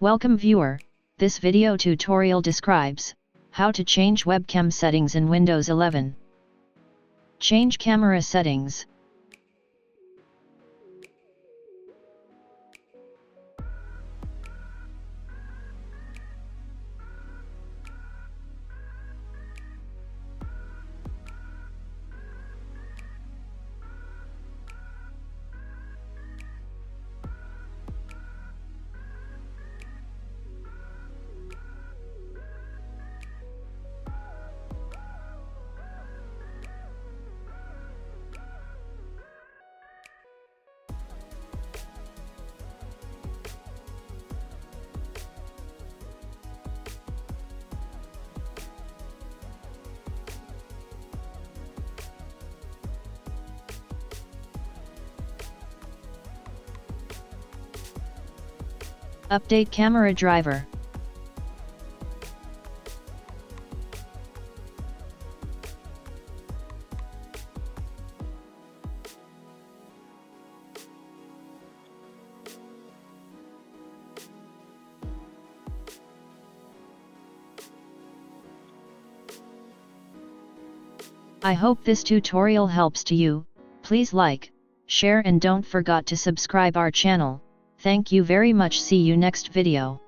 Welcome viewer, this video tutorial describes how to change webcam settings in Windows 11. Change camera settings. Update camera driver. I hope this tutorial helps to you. Please like, share and don't forget to subscribe our channel. Thank you very much. See you next video.